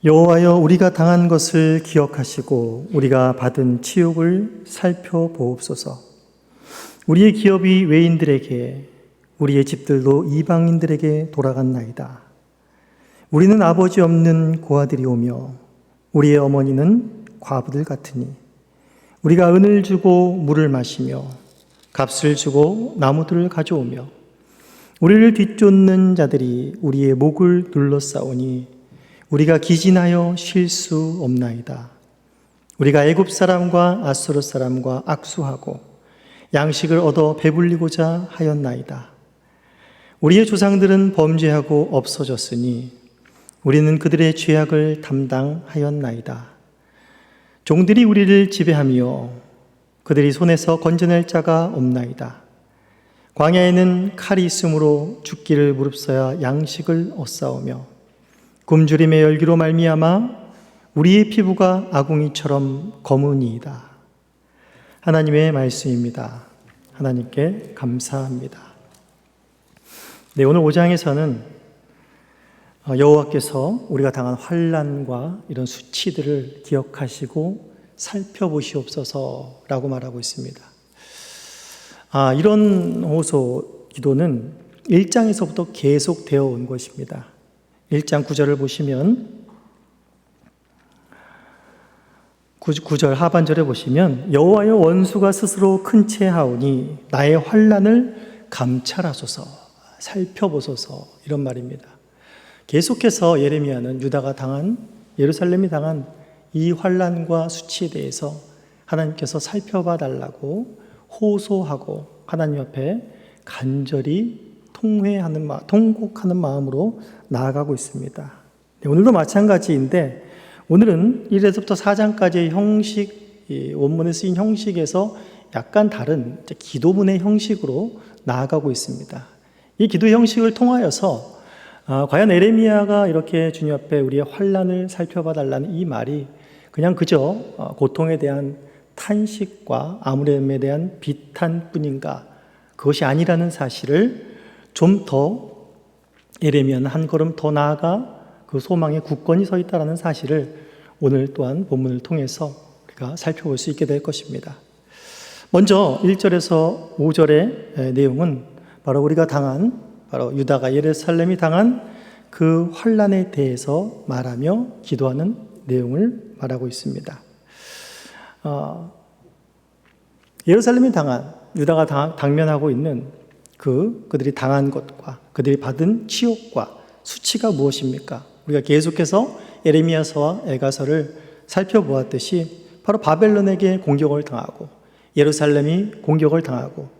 여호와여, 우리가 당한 것을 기억하시고 우리가 받은 치욕을 살펴보옵소서. 우리의 기업이 외인들에게, 우리의 집들도 이방인들에게 돌아갔나이다. 우리는 아버지 없는 고아들이오며 우리의 어머니는 과부들 같으니 우리가 은을 주고 물을 마시며 값을 주고 나무들을 가져오며 우리를 뒤쫓는 자들이 우리의 목을 둘러싸오니 우리가 기진하여 쉴 수 없나이다. 우리가 애굽 사람과 아수르 사람과 악수하고 양식을 얻어 배불리고자 하였나이다. 우리의 조상들은 범죄하고 없어졌으니 우리는 그들의 죄악을 담당하였나이다. 종들이 우리를 지배하며 그들이 손에서 건져낼 자가 없나이다. 광야에는 칼이 있으므로 죽기를 무릅써야 양식을 얻사오며 굶주림의 열기로 말미암아 우리의 피부가 아궁이처럼 검으니이다. 하나님의 말씀입니다. 하나님께 감사합니다. 네, 오늘 5장에서는 여호와께서 우리가 당한 환난과 이런 수치들을 기억하시고 살펴보시옵소서라고 말하고 있습니다. 이런 호소 기도는 1장에서부터 계속되어 온 것입니다. 1장 9절을 보시면 9절 하반절에 보시면 여호와여, 원수가 스스로 큰 채 하오니 나의 환난을 감찰하소서, 살펴보소서, 이런 말입니다. 계속해서 예레미야는 유다가 당한, 예루살렘이 당한 이 환난과 수치에 대해서 하나님께서 살펴봐 달라고 호소하고 하나님 앞에 간절히 통곡하는 마음으로 나아가고 있습니다. 오늘도 마찬가지인데 오늘은 1에서부터 4장까지의 형식, 원문에 쓰인 형식에서 약간 다른 기도문의 형식으로 나아가고 있습니다. 이 기도 형식을 통하여서 과연 예레미야가 이렇게 주님 앞에 우리의 환난을 살펴봐 달라는 이 말이 그냥 그저 고통에 대한 탄식과 아무렴에 대한 비탄뿐인가, 그것이 아니라는 사실을 좀 더 예레미야는 한 걸음 더 나아가 그 소망에 굳건히 서 있다는 사실을 오늘 또한 본문을 통해서 우리가 살펴볼 수 있게 될 것입니다. 먼저 1절에서 5절의 내용은 바로 우리가 당한, 바로 유다가 예루살렘이 당한 그 환난에 대해서 말하며 기도하는 내용을 말하고 있습니다. 예루살렘이 당한, 유다가 당면하고 있는 그들이 당한 것과 그들이 받은 치욕과 수치가 무엇입니까? 우리가 계속해서 예레미야서와 에가서를 살펴보았듯이 바로 바벨론에게 공격을 당하고 예루살렘이 공격을 당하고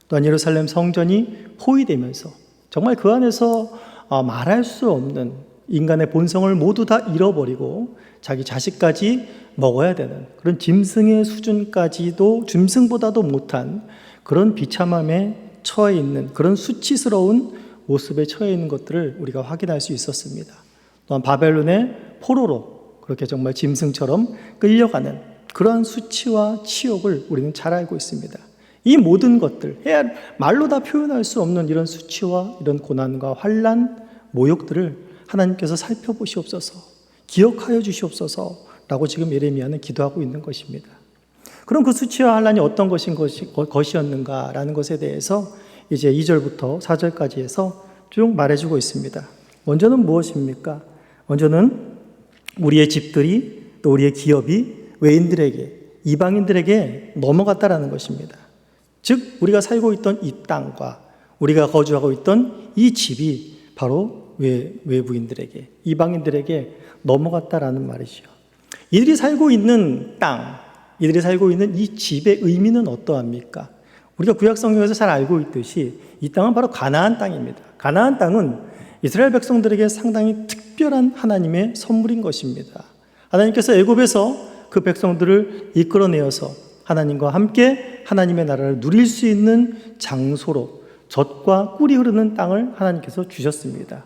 또한 예루살렘 성전이 포위되면서 정말 그 안에서 말할 수 없는 인간의 본성을 모두 다 잃어버리고 자기 자식까지 먹어야 되는 그런 짐승의 수준까지도, 짐승보다도 못한 그런 비참함에 처해 있는, 그런 수치스러운 모습에 처해 있는 것들을 우리가 확인할 수 있었습니다. 또한 바벨론의 포로로 그렇게 정말 짐승처럼 끌려가는 그러한 수치와 치욕을 우리는 잘 알고 있습니다. 이 모든 것들, 말로 다 표현할 수 없는 이런 수치와 이런 고난과 환난, 모욕들을 하나님께서 살펴보시옵소서, 기억하여 주시옵소서라고 지금 예레미야는 기도하고 있는 것입니다. 그럼 그 수치와 환난이 어떤 것이었는가라는 것에 대해서 이제 2절부터 4절까지 해서 쭉 말해주고 있습니다. 먼저는 무엇입니까? 먼저는 우리의 집들이, 또 우리의 기업이 외인들에게, 이방인들에게 넘어갔다라는 것입니다. 즉 우리가 살고 있던 이 땅과 우리가 거주하고 있던 이 집이 바로 외부인들에게, 이방인들에게 넘어갔다라는 말이죠. 이들이 살고 있는 땅, 이들이 살고 있는 이 집의 의미는 어떠합니까? 우리가 구약 성경에서 잘 알고 있듯이 이 땅은 바로 가나안 땅입니다. 가나안 땅은 이스라엘 백성들에게 상당히 특별한 하나님의 선물인 것입니다. 하나님께서 애굽에서 그 백성들을 이끌어내어서 하나님과 함께 하나님의 나라를 누릴 수 있는 장소로 젖과 꿀이 흐르는 땅을 하나님께서 주셨습니다.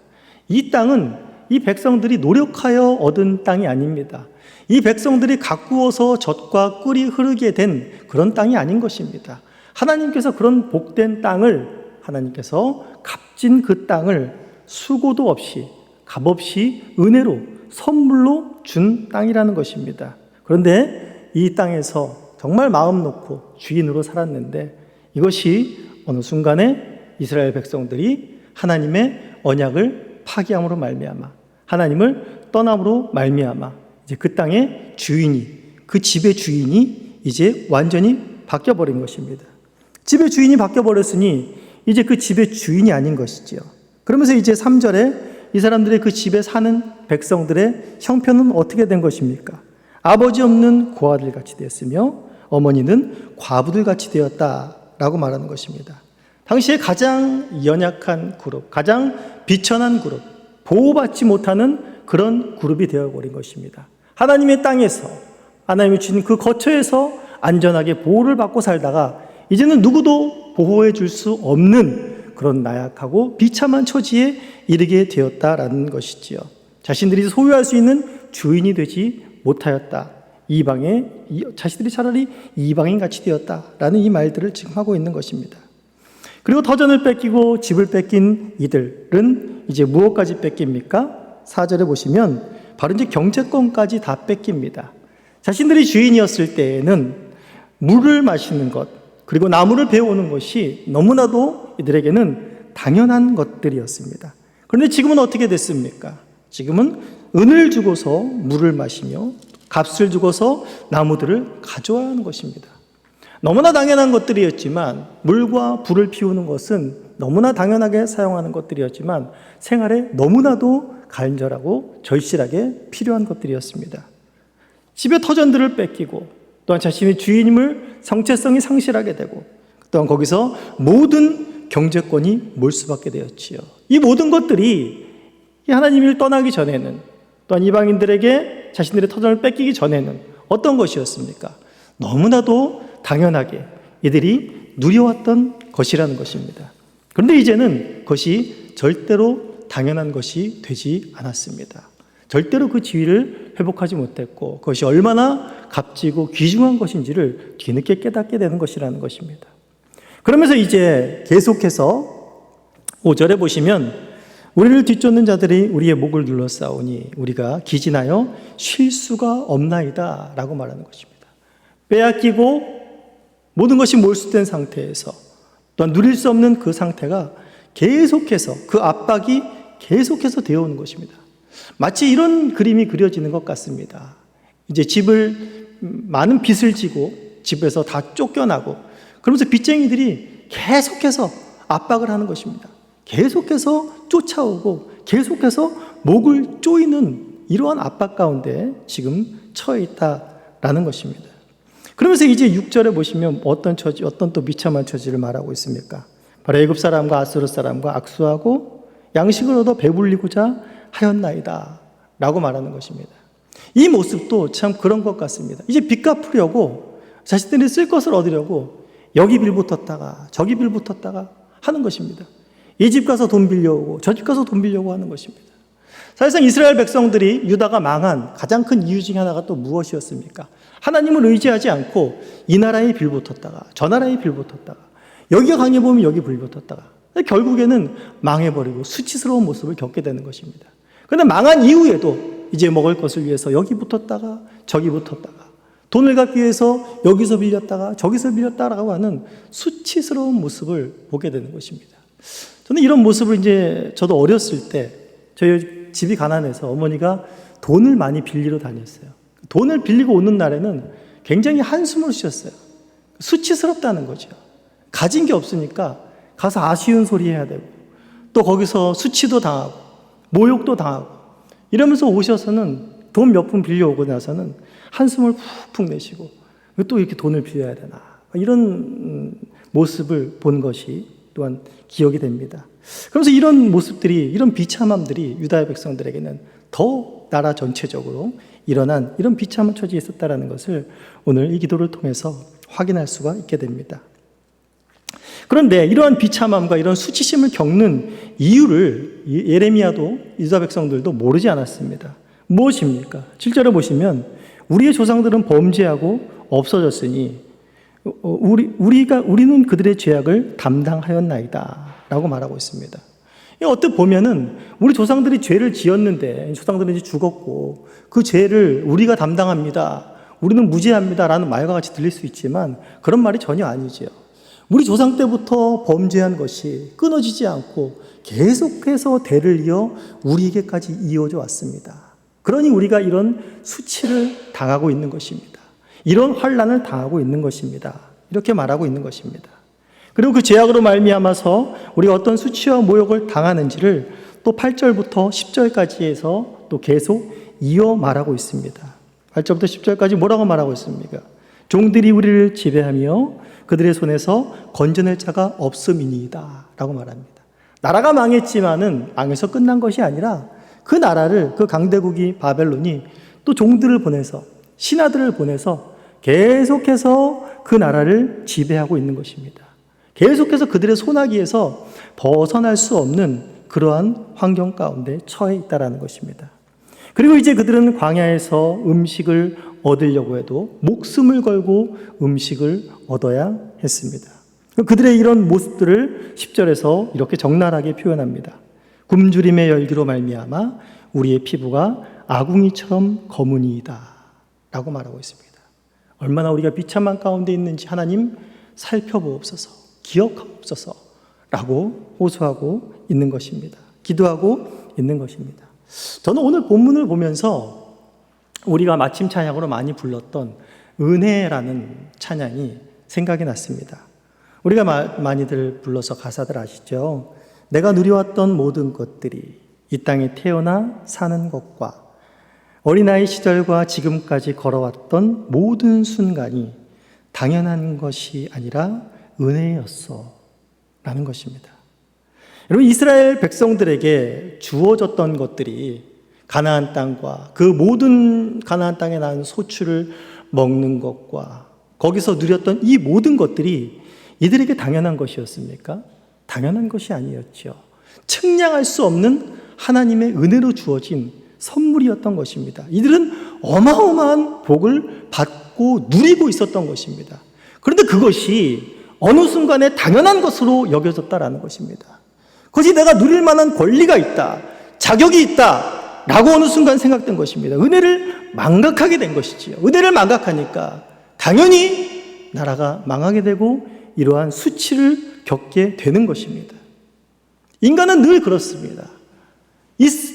이 땅은 이 백성들이 노력하여 얻은 땅이 아닙니다. 이 백성들이 가꾸어서 젖과 꿀이 흐르게 된 그런 땅이 아닌 것입니다. 하나님께서 그런 복된 땅을, 하나님께서 값진 그 땅을 수고도 없이, 값없이 은혜로 선물로 준 땅이라는 것입니다. 그런데 이 땅에서 정말 마음 놓고 주인으로 살았는데 이것이 어느 순간에 이스라엘 백성들이 하나님의 언약을 파기함으로 말미암아 하나님을 떠남으로 말미암아 이제 그 땅의 주인이 그 집의 주인이 이제 완전히 바뀌어버린 것입니다. 집의 주인이 바뀌어버렸으니 이제 그 집의 주인이 아닌 것이지요. 그러면서 이제 3절에 이 사람들의 그 집에 사는 백성들의 형편은 어떻게 된 것입니까? 아버지 없는 고아들 같이 되었으며 어머니는 과부들 같이 되었다라고 말하는 것입니다. 당시에 가장 연약한 그룹, 가장 비천한 그룹, 보호받지 못하는 그런 그룹이 되어버린 것입니다. 하나님의 땅에서 하나님이 주신 그 거처에서 안전하게 보호를 받고 살다가 이제는 누구도 보호해 줄 수 없는 그런 나약하고 비참한 처지에 이르게 되었다라는 것이지요. 자신들이 소유할 수 있는 주인이 되지 못하였다. 자신들이 차라리 이방인 같이 되었다라는 이 말들을 지금 하고 있는 것입니다. 그리고 터전을 뺏기고 집을 뺏긴 이들은 이제 무엇까지 뺏깁니까? 4절에 보시면 바로 이제 경제권까지 다 뺏깁니다. 자신들이 주인이었을 때에는 물을 마시는 것, 그리고 나무를 베어오는 것이 너무나도 이들에게는 당연한 것들이었습니다. 그런데 지금은 어떻게 됐습니까? 지금은 은을 주고서 물을 마시며 값을 주고서 나무들을 가져와야 하는 것입니다. 너무나 당연한 것들이었지만 물과 불을 피우는 것은 너무나 당연하게 사용하는 것들이었지만 생활에 너무나도 간절하고 절실하게 필요한 것들이었습니다. 집의 터전들을 뺏기고 또한 자신의 주인임을 정체성이 상실하게 되고 또한 거기서 모든 경제권이 몰 수밖에 되었지요. 이 모든 것들이 하나님을 떠나기 전에는 또한 이방인들에게 자신들의 터전을 뺏기기 전에는 어떤 것이었습니까? 너무나도 당연하게 이들이 누려왔던 것이라는 것입니다. 그런데 이제는 그것이 절대로 당연한 것이 되지 않았습니다. 절대로 그 지위를 회복하지 못했고 그것이 얼마나 값지고 귀중한 것인지를 뒤늦게 깨닫게 되는 것이라는 것입니다. 그러면서 이제 계속해서 5절에 보시면 우리를 뒤쫓는 자들이 우리의 목을 눌러싸우니 우리가 기진하여 쉴 수가 없나이다 라고 말하는 것입니다. 빼앗기고 모든 것이 몰수된 상태에서 또한 누릴 수 없는 그 상태가 계속해서 그 압박이 계속해서 되어오는 것입니다. 마치 이런 그림이 그려지는 것 같습니다. 이제 많은 빚을 지고 집에서 다 쫓겨나고 그러면서 빚쟁이들이 계속해서 압박을 하는 것입니다. 계속해서 쫓아오고 계속해서 목을 조이는 이러한 압박 가운데 지금 처해 있다라는 것입니다. 그러면서 이제 6절에 보시면 어떤 또 비참한 처지를 말하고 있습니까? 바로 애굽 사람과 아수르 사람과 악수하고 양식을 얻어 배불리고자 하였나이다 라고 말하는 것입니다. 이 모습도 참 그런 것 같습니다. 이제 빚 갚으려고 자신들이 쓸 것을 얻으려고 여기 빌 붙었다가 저기 빌 붙었다가 하는 것입니다. 이 집 가서 돈 빌려오고 저 집 가서 돈 빌려오고 하는 것입니다. 사실상 이스라엘 백성들이 유다가 망한 가장 큰 이유 중에 하나가 또 무엇이었습니까? 하나님을 의지하지 않고 이 나라에 빌 붙었다가 저 나라에 빌 붙었다가 여기가 강해 보면 여기 빌 붙었다가 결국에는 망해버리고 수치스러운 모습을 겪게 되는 것입니다. 그런데 망한 이후에도 이제 먹을 것을 위해서 여기 붙었다가 저기 붙었다가 돈을 갚기 위해서 여기서 빌렸다가 저기서 빌렸다라고 하는 수치스러운 모습을 보게 되는 것입니다. 저는 이런 모습을 이제 저도 어렸을 때 저희 집이 가난해서 어머니가 돈을 많이 빌리러 다녔어요. 돈을 빌리고 오는 날에는 굉장히 한숨을 쉬었어요. 수치스럽다는 거죠. 가진 게 없으니까 가서 아쉬운 소리 해야 되고 또 거기서 수치도 당하고 모욕도 당하고 이러면서 오셔서는 돈 몇 푼 빌려오고 나서는 한숨을 푹푹 내쉬고 또 이렇게 돈을 빌려야 되나 이런 모습을 본 것이 또한 기억이 됩니다. 그래서 이런 모습들이 이런 비참함들이 유다의 백성들에게는 더 나라 전체적으로 일어난 이런 비참한 처지에 있었다는 것을 오늘 이 기도를 통해서 확인할 수가 있게 됩니다. 그런데 이러한 비참함과 이런 수치심을 겪는 이유를 예레미야도 유다 백성들도 모르지 않았습니다. 무엇입니까? 7절에 보시면 우리의 조상들은 범죄하고 없어졌으니 우리는 그들의 죄악을 담당하였나이다 라고 말하고 있습니다. 어떻게 보면은 우리 조상들이 죄를 지었는데 조상들은 이제 죽었고 그 죄를 우리가 담당합니다. 우리는 무죄합니다. 라는 말과 같이 들릴 수 있지만 그런 말이 전혀 아니죠. 우리 조상 때부터 범죄한 것이 끊어지지 않고 계속해서 대를 이어 우리에게까지 이어져 왔습니다. 그러니 우리가 이런 수치를 당하고 있는 것입니다. 이런 환난을 당하고 있는 것입니다. 이렇게 말하고 있는 것입니다. 그리고 그 죄악으로 말미암아서 우리가 어떤 수치와 모욕을 당하는지를 또 8절부터 10절까지 해서 또 계속 이어 말하고 있습니다. 8절부터 10절까지 뭐라고 말하고 있습니까? 종들이 우리를 지배하며 그들의 손에서 건져낼 자가 없음이니이다 라고 말합니다. 나라가 망했지만은 망해서 끝난 것이 아니라 그 나라를 그 강대국이 바벨론이 또 종들을 보내서 신하들을 보내서 계속해서 그 나라를 지배하고 있는 것입니다. 계속해서 그들의 손아귀에서 벗어날 수 없는 그러한 환경 가운데 처해 있다는 것입니다. 그리고 이제 그들은 광야에서 음식을 얻으려고 해도 목숨을 걸고 음식을 얻어야 했습니다. 그들의 이런 모습들을 10절에서 이렇게 적나라하게 표현합니다. 굶주림의 열기로 말미암아 우리의 피부가 아궁이처럼 검으니이다 라고 말하고 있습니다. 얼마나 우리가 비참한 가운데 있는지 하나님 살펴보옵소서, 기억하옵소서 라고 호소하고 있는 것입니다. 기도하고 있는 것입니다. 저는 오늘 본문을 보면서 우리가 마침 찬양으로 많이 불렀던 은혜라는 찬양이 생각이 났습니다. 우리가 많이들 불러서 가사들 아시죠? 내가 누려왔던 모든 것들이 이 땅에 태어나 사는 것과 어린아이 시절과 지금까지 걸어왔던 모든 순간이 당연한 것이 아니라 은혜였어 라는 것입니다. 여러분, 이스라엘 백성들에게 주어졌던 것들이 가나안 땅과 그 모든 가나안 땅에 난 소출을 먹는 것과 거기서 누렸던 이 모든 것들이 이들에게 당연한 것이었습니까? 당연한 것이 아니었죠. 측량할 수 없는 하나님의 은혜로 주어진 선물이었던 것입니다. 이들은 어마어마한 복을 받고 누리고 있었던 것입니다. 그런데 그것이 어느 순간에 당연한 것으로 여겨졌다라는 것입니다. 그것이 내가 누릴 만한 권리가 있다, 자격이 있다 라고 어느 순간 생각된 것입니다. 은혜를 망각하게 된 것이지요. 은혜를 망각하니까 당연히 나라가 망하게 되고 이러한 수치를 겪게 되는 것입니다. 인간은 늘 그렇습니다.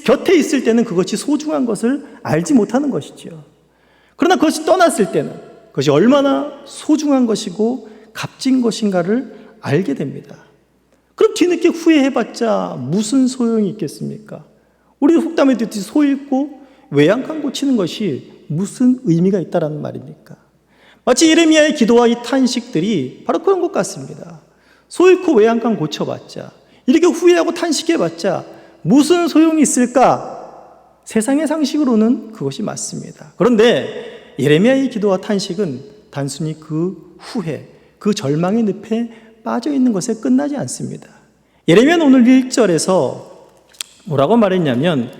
곁에 있을 때는 그것이 소중한 것을 알지 못하는 것이지요. 그러나 그것이 떠났을 때는 그것이 얼마나 소중한 것이고 값진 것인가를 알게 됩니다. 그럼 뒤늦게 후회해봤자 무슨 소용이 있겠습니까? 우리 속담에 듣듯이 소 잃고 외양간 고치는 것이 무슨 의미가 있다라는 말입니까? 마치 예레미야의 기도와 이 탄식들이 바로 그런 것 같습니다. 소 잃고 외양간 고쳐봤자, 이렇게 후회하고 탄식해봤자 무슨 소용이 있을까? 세상의 상식으로는 그것이 맞습니다. 그런데 예레미야의 기도와 탄식은 단순히 그 후회, 그 절망의 늪에 빠져 있는 것에 끝나지 않습니다. 예레미야는 오늘 1절에서 뭐라고 말했냐면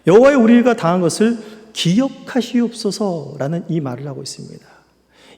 여호와의 우리가 당한 것을 기억하시옵소서라는 이 말을 하고 있습니다.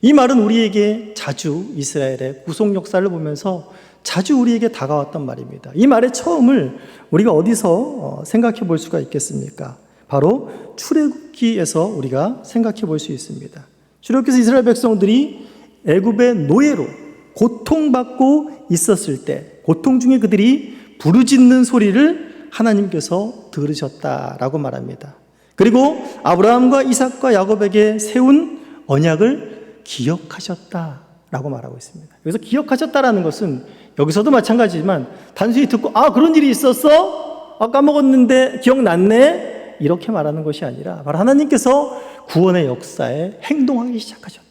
이 말은 우리에게 자주 이스라엘의 구속 역사를 보면서 자주 우리에게 다가왔던 말입니다. 이 말의 처음을 우리가 어디서 생각해 볼 수가 있겠습니까? 바로 출애굽기에서 우리가 생각해 볼 수 있습니다. 출애굽기에서 이스라엘 백성들이 애굽의 노예로 고통받고 있었을 때 고통 중에 그들이 부르짖는 소리를 하나님께서 들으셨다라고 말합니다. 그리고 아브라함과 이삭과 야곱에게 세운 언약을 기억하셨다라고 말하고 있습니다. 여기서 기억하셨다라는 것은 여기서도 마찬가지지만 단순히 듣고 그런 일이 있었어? 까먹었는데 기억났네? 이렇게 말하는 것이 아니라 바로 하나님께서 구원의 역사에 행동하기 시작하셨다.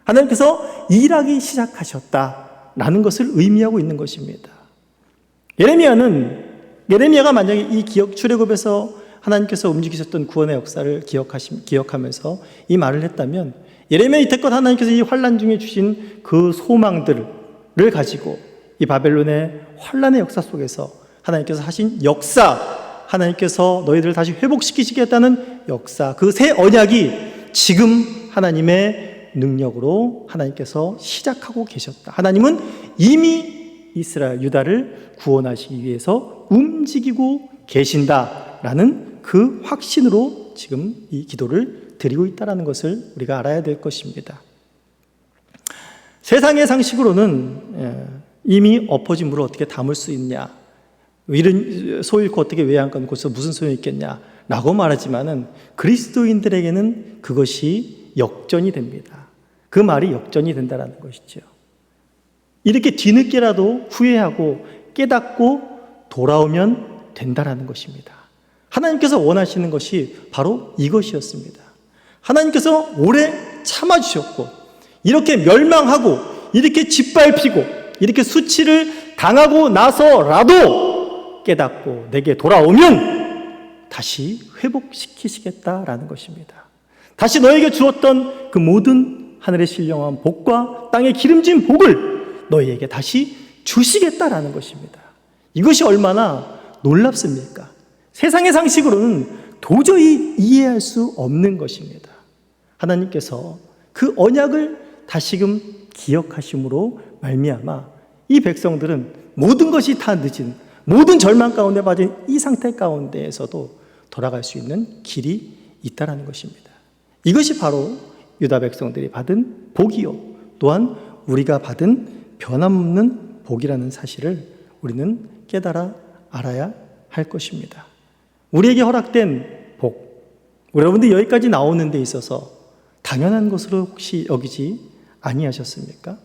하나님께서 일하기 시작하셨다라는 것을 의미하고 있는 것입니다. 예레미야가 만약에 이 출애굽에서 하나님께서 움직이셨던 구원의 역사를 기억하면서 이 말을 했다면 예레미야 이때껏 하나님께서 이 환난 중에 주신 그 소망들을 가지고 이 바벨론의 환난의 역사 속에서 하나님께서 하신 역사, 하나님께서 너희들을 다시 회복시키시겠다는 역사, 그 새 언약이 지금 하나님의 능력으로 하나님께서 시작하고 계셨다. 하나님은 이미 이스라엘, 유다를 구원하시기 위해서 움직이고 계신다라는 그 확신으로 지금 이 기도를 드리고 있다는 것을 우리가 알아야 될 것입니다. 세상의 상식으로는 이미 엎어진 물을 어떻게 담을 수 있냐, 이런 소 잃고 어떻게 외양 끊고서 무슨 소용이 있겠냐 라고 말하지만은 그리스도인들에게는 그것이 역전이 됩니다. 그 말이 역전이 된다는 것이죠. 이렇게 뒤늦게라도 후회하고 깨닫고 돌아오면 된다는 것입니다. 하나님께서 원하시는 것이 바로 이것이었습니다. 하나님께서 오래 참아주셨고 이렇게 멸망하고 이렇게 짓밟히고 이렇게 수치를 당하고 나서라도 깨닫고 내게 돌아오면 다시 회복시키시겠다라는 것입니다. 다시 너에게 주었던 그 모든 하늘의 신령한 복과 땅의 기름진 복을 너희에게 다시 주시겠다라는 것입니다. 이것이 얼마나 놀랍습니까? 세상의 상식으로는 도저히 이해할 수 없는 것입니다. 하나님께서 그 언약을 다시금 기억하심으로 말미암아 이 백성들은 모든 것이 다 늦은, 모든 절망 가운데 빠진 이 상태 가운데에서도 돌아갈 수 있는 길이 있다는 것입니다. 이것이 바로 유다 백성들이 받은 복이요, 또한 우리가 받은 변함없는 복이라는 사실을 우리는 깨달아 알아야 할 것입니다. 우리에게 허락된 복, 여러분들 여기까지 나오는 데 있어서 당연한 것으로 혹시 여기지 아니하셨습니까?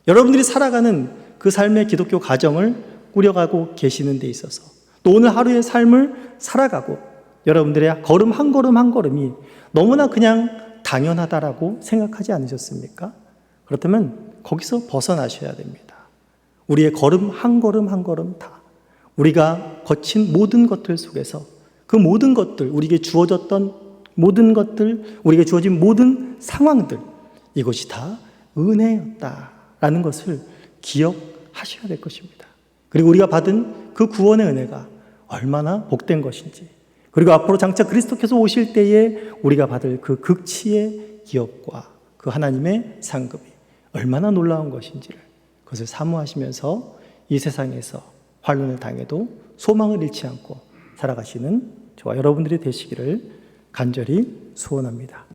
여러분들이 살아가는 그 삶의 기독교 가정을 꾸려가고 계시는 데 있어서 또 오늘 하루의 삶을 살아가고 여러분들의 걸음 한 걸음 한 걸음이 너무나 그냥 당연하다라고 생각하지 않으셨습니까? 그렇다면 거기서 벗어나셔야 됩니다. 우리의 걸음 한 걸음 다 우리가 거친 모든 것들 속에서 그 모든 것들, 우리에게 주어졌던 모든 것들, 우리에게 주어진 모든 상황들, 이것이 다 은혜였다라는 것을 기억하셔야 될 것입니다. 그리고 우리가 받은 그 구원의 은혜가 얼마나 복된 것인지, 그리고 앞으로 장차 그리스도께서 오실 때에 우리가 받을 그 극치의 기업과 그 하나님의 상급이 얼마나 놀라운 것인지를 그것을 사모하시면서 이 세상에서 환난을 당해도 소망을 잃지 않고 살아가시는 저와 여러분들이 되시기를 간절히 소원합니다.